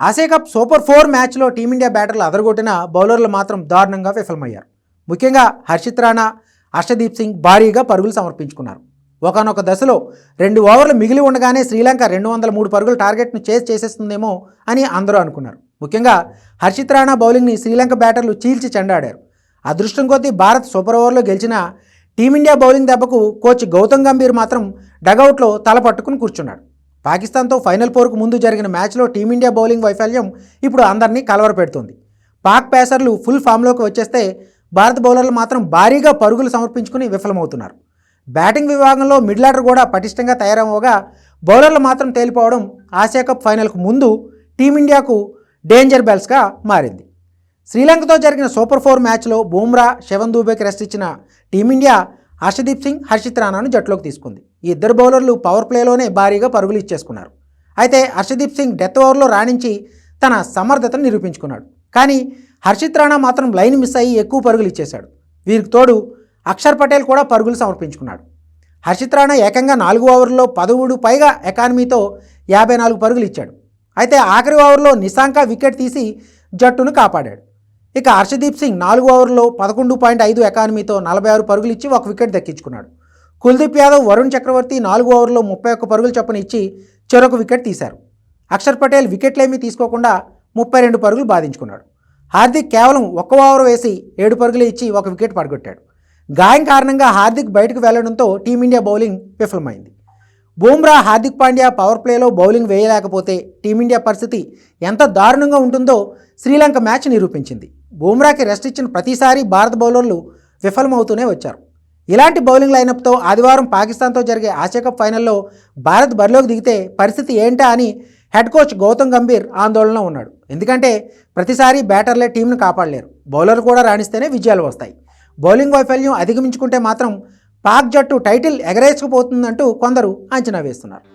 Asia cup super 4 మ్యాచ్లో team India బ్యాటర్లు అదరగొట్టిన బౌలర్లు మాత్రం దారుణంగా విఫలమయ్యారు. ముఖ్యంగా హర్షిత్ రాణా, అర్షదీప్ సింగ్ భారీగా పరుగులు సమర్పించుకున్నారు. ఒకానొక దశలో 2 ఓవర్లు మిగిలి ఉండగానే శ్రీలంక 203 పరుగుల టార్గెట్ను చేసేస్తుందేమో అని అందరూ అనుకున్నారు. ముఖ్యంగా హర్షిత్ రాణా బౌలింగ్ని శ్రీలంక బ్యాటర్లు చీల్చి చెండాడారు. అదృష్టం కొద్దీ భారత్ సూపర్ ఓవర్లో గెలిచిన టీమిండియా బౌలింగ్ దెబ్బకు కోచ్ గౌతమ్ గంభీర్ మాత్రం డగౌట్లో తల పట్టుకుని కూర్చున్నాడు. పాకిస్తాన్తో ఫైనల్ 4కు ముందు జరిగిన మ్యాచ్లో టీమిండియా బౌలింగ్ వైఫల్యం ఇప్పుడు అందరినీ కలవరపెడుతోంది. పాక్ పేసర్లు ఫుల్ ఫామ్లోకి వచ్చేస్తే భారత బౌలర్లు మాత్రం భారీగా పరుగులు సమర్పించుకుని విఫలమవుతున్నారు. బ్యాటింగ్ విభాగంలో మిడిల్ ఆర్డర్ కూడా పటిష్టంగా తయారవగా బౌలర్లు మాత్రం తేలిపోవడం ఆసియా కప్ ఫైనల్కు ముందు టీమిండియాకు డేంజర్ బెల్స్గా మారింది. శ్రీలంకతో జరిగిన సూపర్ 4 మ్యాచ్లో బూమ్రా, శివన్ దూబేకి రెస్ట్ ఇచ్చిన టీమిండియా అర్షదీప్ సింగ్, హర్షిత్ రాణాను జట్టులోకి తీసుకుంది. ఈ ఇద్దరు బౌలర్లు పవర్ ప్లేలోనే భారీగా పరుగులు ఇచ్చేసుకున్నారు. అయితే అర్షదీప్ సింగ్ డెత్ ఓవర్లో రాణించి తన సమర్థతను నిరూపించుకున్నాడు. కానీ హర్షిత్ రాణా మాత్రం లైన్ మిస్ అయ్యి ఎక్కువ పరుగులు ఇచ్చేశాడు. వీరికి తోడు అక్షర్ పటేల్ కూడా పరుగులు సమర్పించుకున్నాడు. హర్షిత్ రాణా ఏకంగా 4 ఓవర్లలో 17 పైగా ఎకానమీతో 54 పరుగులు ఇచ్చాడు. అయితే ఆఖరి ఓవర్లో నిశాంక వికెట్ తీసి జట్టును కాపాడాడు. ఇక అర్షదీప్ సింగ్ 4 ఓవర్లో 11.5 ఎకానమీతో 46 పరుగులు ఇచ్చి 1 వికెట్ దక్కించుకున్నాడు. కుల్దీప్ యాదవ్, వరుణ్ చక్రవర్తి 4 ఓవర్లో 31 పరుగులు చొప్పున ఇచ్చి చెరొక వికెట్ తీశారు. అక్షర్ పటేల్ వికెట్లేమీ తీసుకోకుండా 32 పరుగులు బాధించుకున్నాడు. హార్దిక్ కేవలం 1 ఓవర్ వేసి 7 పరుగులు ఇచ్చి 1 వికెట్ పడగొట్టాడు. గాయం కారణంగా హార్దిక్ బయటకు వెళ్లడంతో టీమిండియా బౌలింగ్ విఫలమైంది. బూమ్రా, హార్దిక్ పాండ్యా పవర్ ప్లేలో బౌలింగ్ వేయలేకపోతే టీమిండియా పరిస్థితి ఎంత దారుణంగా ఉంటుందో శ్రీలంక మ్యాచ్ నిరూపించింది. బూమ్రాకి రెస్ట్ ఇచ్చిన ప్రతిసారి భారత బౌలర్లు విఫలమవుతూనే వచ్చారు. ఇలాంటి బౌలింగ్ లైనప్తో ఆదివారం పాకిస్తాన్తో జరిగే ఆసియా కప్ ఫైనల్లో భారత్ బరిలోకి దిగితే పరిస్థితి ఏంటా అని హెడ్ కోచ్ గౌతమ్ గంభీర్ ఆందోళనలో ఉన్నాడు. ఎందుకంటే ప్రతిసారి బ్యాటర్లే టీంను కాపాడలేరు, బౌలర్లు కూడా రాణిస్తేనే విజయాలు వస్తాయి. బౌలింగ్ వైఫల్యం అధిగమించుకుంటే మాత్రం పాక్ జట్టు టైటిల్ ఎగరేసుకుపోతుందంటూ కొందరు అంచనా వేస్తున్నారు.